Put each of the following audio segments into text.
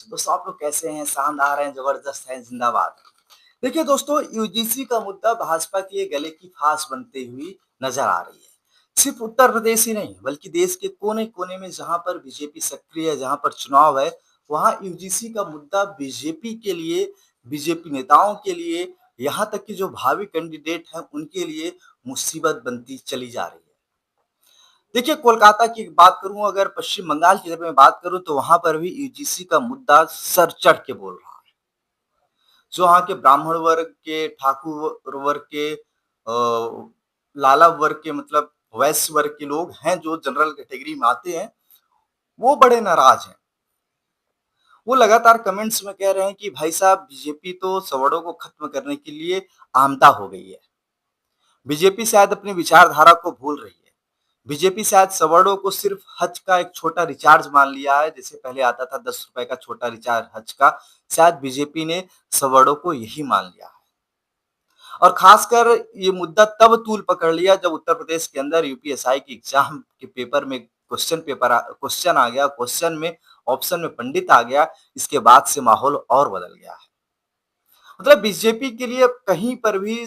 दोस्तों आप लोग कैसे हैं? शानदार हैं, जबरदस्त हैं, जिंदाबाद। देखिए दोस्तों, यूजीसी का मुद्दा भाजपा के गले की फांस बनते हुई नजर आ रही है। सिर्फ उत्तर प्रदेश ही नहीं बल्कि देश के कोने-कोने में जहां पर बीजेपी सक्रिय है, जहां पर चुनाव है, वहां यूजीसी का मुद्दा बीजेपी के लिए, बीजेपी नेताओं के लिए, यहाँ तक कि जो भावी कैंडिडेट हैं उनके लिए मुसीबत बनती चली जा रही है। देखिए कोलकाता की बात करूं, अगर पश्चिम बंगाल की अगर मैं बात करूं तो वहां पर भी यूजीसी का मुद्दा सर चढ़ के बोल रहा है। जो वहां के ब्राह्मण वर्ग के, ठाकुर वर्ग के, लाला वर्ग के, मतलब वैश्य वर्ग के लोग हैं जो जनरल कैटेगरी में आते हैं, वो बड़े नाराज हैं। वो लगातार कमेंट्स में कह रहे हैं कि भाई साहब, बीजेपी तो सवर्णों को खत्म करने के लिए आमदा हो गई है। बीजेपी शायद अपनी विचारधारा को भूल रही है। बीजेपी शायद सवर्णों को सिर्फ हज का एक छोटा रिचार्ज मान लिया है, जैसे पहले आता था 10 रुपए का छोटा रिचार्ज हज का। शायद बीजेपी ने सवर्णों को यही मान लिया है। और खासकर ये मुद्दा तब तूल पकड़ लिया जब उत्तर प्रदेश के अंदर यूपीएसआई की एग्जाम के पेपर में क्वेश्चन आ गया, क्वेश्चन में ऑप्शन में पंडित आ गया। इसके बाद से माहौल और बदल गया है। मतलब बीजेपी के लिए कहीं पर भी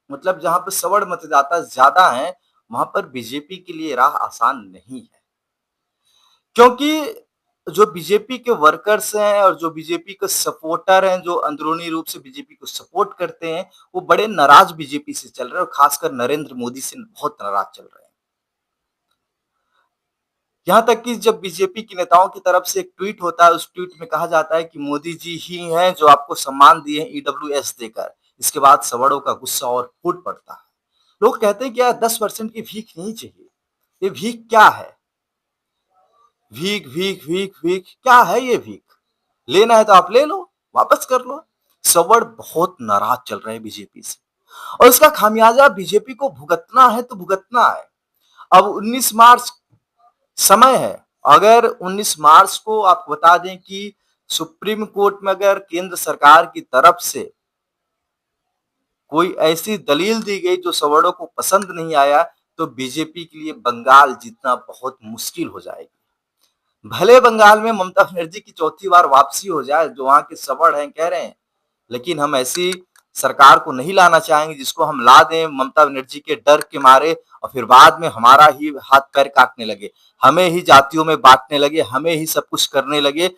मतलब जहां पर सवर्ण मतदाता ज्यादा है, वहां पर बीजेपी के लिए राह आसान नहीं है। क्योंकि जो बीजेपी के वर्कर्स हैं और जो बीजेपी के सपोर्टर हैं, जो अंदरूनी रूप से बीजेपी को सपोर्ट करते हैं, वो बड़े नाराज बीजेपी से चल रहे हैं और खासकर नरेंद्र मोदी से बहुत नाराज चल रहे हैं। यहाँ तक कि जब बीजेपी के नेताओं की तरफ से एक ट्वीट होता है, उस ट्वीट में कहा जाता है कि मोदी जी ही हैं जो आपको सम्मान दिए हैं ईडब्ल्यूएस देकर। इसके बाद सवर्णों का गुस्सा और फूट पड़ता है। लोग कहते हैं कि यार 10% की भीख नहीं चाहिए। ये भीख क्या है? भीख भीख भीख भीख क्या है ये भीख? लेना है तो आप ले लो, वापस कर लो। सवर्ण बहुत नाराज चल रहे हैं बीजेपी से और इसका खामियाजा बीजेपी को भुगतना है तो भुगतना है। अब 19 मार्च समय है। अगर 19 मार्च को आपको बता दें कि सुप्रीम कोर्ट में अगर केंद्र सरकार की तरफ से कोई ऐसी दलील दी गई जो सवर्णों को पसंद नहीं आया, तो बीजेपी के लिए बंगाल जीतना बहुत मुश्किल हो जाएगी। भले बंगाल में ममता बनर्जी की चौथी बार वापसी हो जाए, जो वहां के सवर्ण हैं कह रहे हैं, लेकिन हम ऐसी सरकार को नहीं लाना चाहेंगे जिसको हम ला दें ममता बनर्जी के डर के मारे और फिर बाद में हमारा ही हाथ पैर काटने लगे, हमें ही जातियों में बांटने लगे, हमें ही सब कुछ करने लगे।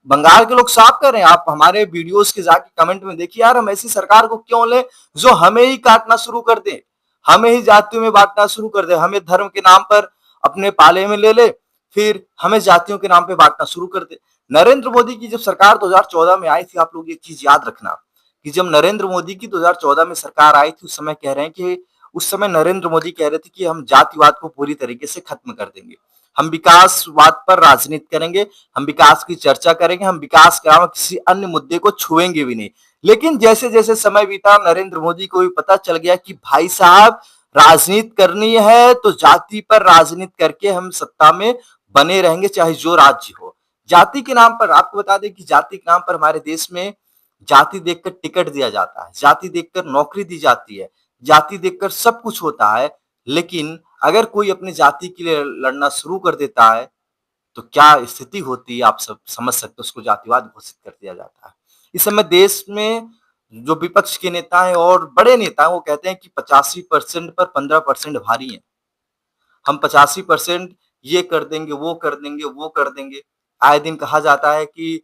बंगाल के लोग साफ कर रहे हैं, आप हमारे वीडियोस के जाके कमेंट में देखिए, यार हम ऐसी सरकार को क्यों ले जो हमें ही काटना शुरू कर दे, हमें ही जातियों में बांटना शुरू कर दे, हमें धर्म के नाम पर अपने पाले में ले ले, फिर हमें जातियों के नाम पे बांटना शुरू कर दे। नरेंद्र मोदी की जब सरकार 2014 में आई थी, आप लोग एक चीज याद रखना कि जब नरेंद्र मोदी की 2014 में सरकार आई थी, उस समय कह रहे हैं कि उस समय नरेंद्र मोदी कह रहे थे कि हम जातिवाद को पूरी तरीके से खत्म कर देंगे, हम विकासवाद पर राजनीति करेंगे, हम विकास की चर्चा करेंगे, हम विकास के अलावा किसी अन्य मुद्दे को छुएंगे भी नहीं। लेकिन जैसे जैसे समय बीता, नरेंद्र मोदी को भी पता चल गया कि भाई साहब, राजनीति करनी है तो जाति पर राजनीति करके हम सत्ता में बने रहेंगे, चाहे जो राज्य हो। जाति के नाम पर आपको बता दें कि जाति के नाम पर हमारे देश में जाति देखकर टिकट दिया जाता है, जाति देखकर नौकरी दी जाती है, जाति देखकर सब कुछ होता है। लेकिन अगर कोई अपनी जाति के लिए लड़ना शुरू कर देता है तो क्या स्थिति होती है आप सब समझ सकते हो, उसको जातिवाद घोषित कर दिया जाता है। इस समय देश में जो विपक्ष के नेता हैं और बड़े नेता हैं, वो कहते हैं कि 85% पर 15% भारी है, हम 85% ये कर देंगे, वो कर देंगे, वो कर देंगे। आए दिन कहा जाता है कि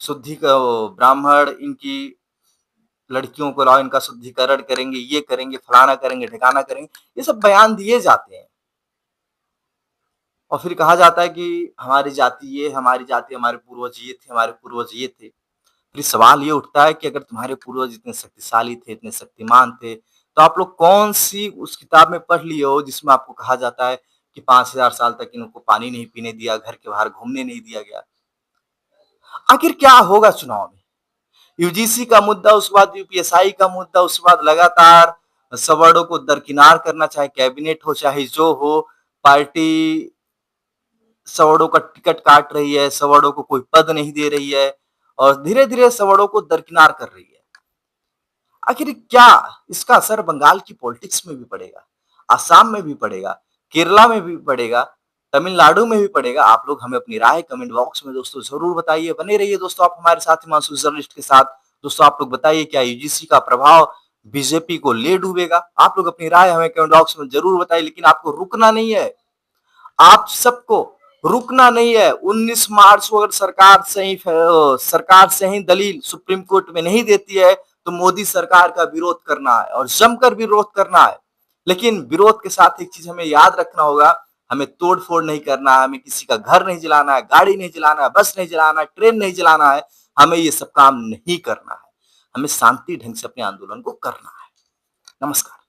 शुद्धि का ब्राह्मण इनकी लड़कियों को लाओ, इनका शुद्धिकरण करेंगे, ये करेंगे, फलाना करेंगे, ठिकाना करेंगे, ये सब बयान दिए जाते हैं। और फिर कहा जाता है कि हमारी जाति ये, हमारी जाति, हमारे पूर्वज ये थे, हमारे पूर्वज ये थे। फिर सवाल ये उठता है कि अगर तुम्हारे पूर्वज इतने शक्तिशाली थे, इतने शक्तिमान थे, तो आप लोग कौन सी उस किताब में पढ़ लिए हो जिसमें आपको कहा जाता है कि 5000 साल तक इनको पानी नहीं पीने दिया, घर के बाहर घूमने नहीं दिया गया। आखिर क्या होगा चुनाव में? यूजीसी का मुद्दा, उसके बाद यूपीएसआई का मुद्दा, उसके बाद लगातार सवर्णों को दरकिनार करना, चाहे कैबिनेट हो चाहे जो हो, पार्टी सवर्णों का टिकट काट रही है, सवर्णों को कोई पद नहीं दे रही है और धीरे धीरे सवर्णों को दरकिनार कर रही है। आखिर क्या इसका असर बंगाल की पॉलिटिक्स में भी पड़ेगा, आसाम में भी पड़ेगा, केरला में भी पड़ेगा, तमिलनाडु में भी पड़ेगा। आप लोग हमें अपनी राय कमेंट बॉक्स में दोस्तों ज़रूर बताइए। बने रहिए दोस्तों आप हमारे साथ हिमांशु जर्नलिस्ट के साथ। दोस्तों आप लोग बताइए क्या यूजीसी का प्रभाव बीजेपी को ले डूबेगा? आप लोग अपनी राय हमें कमेंट बॉक्स में ज़रूर बताइए, लेकिन आपको रुकना नहीं है। आप सबको रुकना नहीं है। 19 मार्च को अगर सरकार से ही दलील सुप्रीम कोर्ट में नहीं देती है तो मोदी सरकार का विरोध करना है और जमकर विरोध करना है। लेकिन विरोध के साथ एक चीज हमें याद रखना होगा, हमें तोड़-फोड़ नहीं करना है, हमें किसी का घर नहीं जलाना है, गाड़ी नहीं जलाना है, बस नहीं जलाना है, ट्रेन नहीं जलाना है। हमें ये सब काम नहीं करना है। हमें शांति ढंग से अपने आंदोलन को करना है। नमस्कार।